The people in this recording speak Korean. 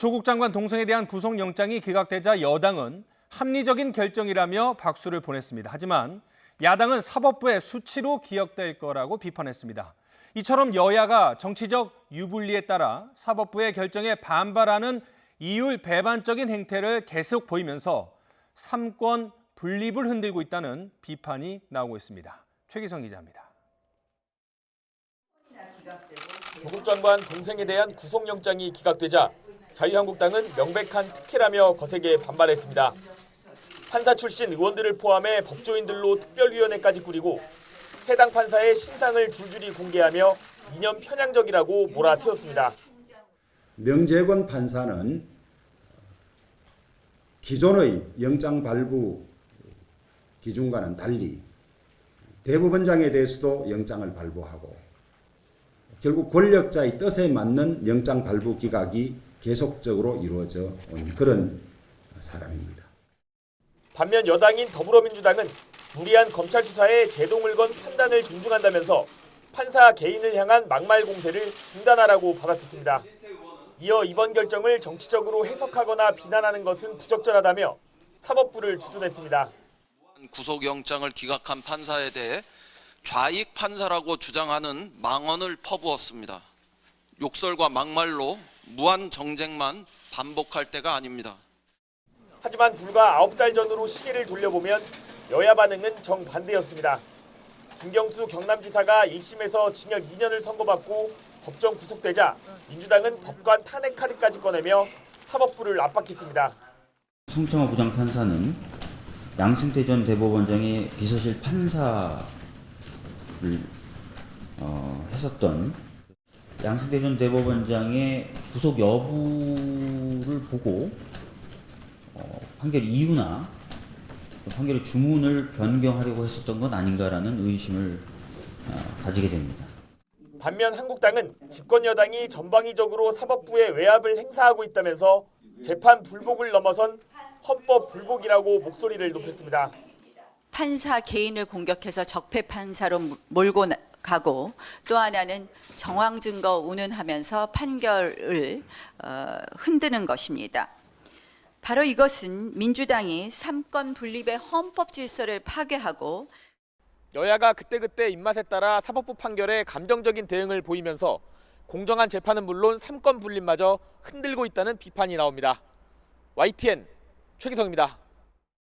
조국 장관 동생에 대한 구속영장이 기각되자 여당은 합리적인 결정이라며 박수를 보냈습니다. 하지만 야당은 사법부의 수치로 기억될 거라고 비판했습니다. 이처럼 여야가 정치적 유불리에 따라 사법부의 결정에 반발하는 이율 배반적인 행태를 계속 보이면서 삼권 분립을 흔들고 있다는 비판이 나오고 있습니다. 최기성 기자입니다. 조국 장관 동생에 대한 구속영장이 기각되자 자유한국당은 명백한 특혜라며 거세게 반발했습니다. 판사 출신 의원들을 포함해 법조인들로 특별위원회까지 꾸리고 해당 판사의 신상을 줄줄이 공개하며 이념 편향적이라고 몰아세웠습니다. 명재권 판사는 기존의 영장 발부 기준과는 달리 대법원장에 대해서도 영장을 발부하고 결국 권력자의 뜻에 맞는 영장 발부 기각이 계속적으로 이루어져 온 그런 사람입니다. 반면 여당인 더불어민주당은 무리한 검찰 수사에 제동을 건 판단을 존중한다면서 판사 개인을 향한 막말 공세를 중단하라고 받아쳤습니다. 이어 이번 결정을 정치적으로 해석하거나 비난하는 것은 부적절하다며 사법부를 추진했습니다. 구속영장을 기각한 판사에 대해 좌익 판사라고 주장하는 망언을 퍼부었습니다. 욕설과 막말로 무한 정쟁만 반복할 때가 아닙니다. 하지만 불과 9달 전으로 시계를 돌려보면 여야 반응은 정반대였습니다. 김경수 경남지사가 1심에서 징역 2년을 선고받고 법정 구속되자 민주당은 법관 탄핵 카드까지 꺼내며 사법부를 압박했습니다. 성창호 부장판사는 양승태 전 대법원장의 비서실 판사를 했었던 양승태 전 대법원장의 구속 여부를 보고 판결 이유나 판결의 주문을 변경하려고 했었던 건 아닌가라는 의심을 가지게 됩니다. 반면 한국당은 집권 여당이 전방위적으로 사법부의 외압을 행사하고 있다면서 재판 불복을 넘어선 헌법 불복이라고 목소리를 높였습니다. 판사 개인을 공격해서 적폐 판사로 몰고 가고 또 하나는 정황 증거 운운하면서 판결을 흔드는 것입니다. 바로 이것은 민주당이 삼권 분립의 헌법 질서를 파괴하고 여야가 그때그때 입맛에 따라 사법부 판결에 감정적인 대응을 보이면서 공정한 재판은 물론 삼권 분립마저 흔들고 있다는 비판이 나옵니다. YTN 최기성입니다.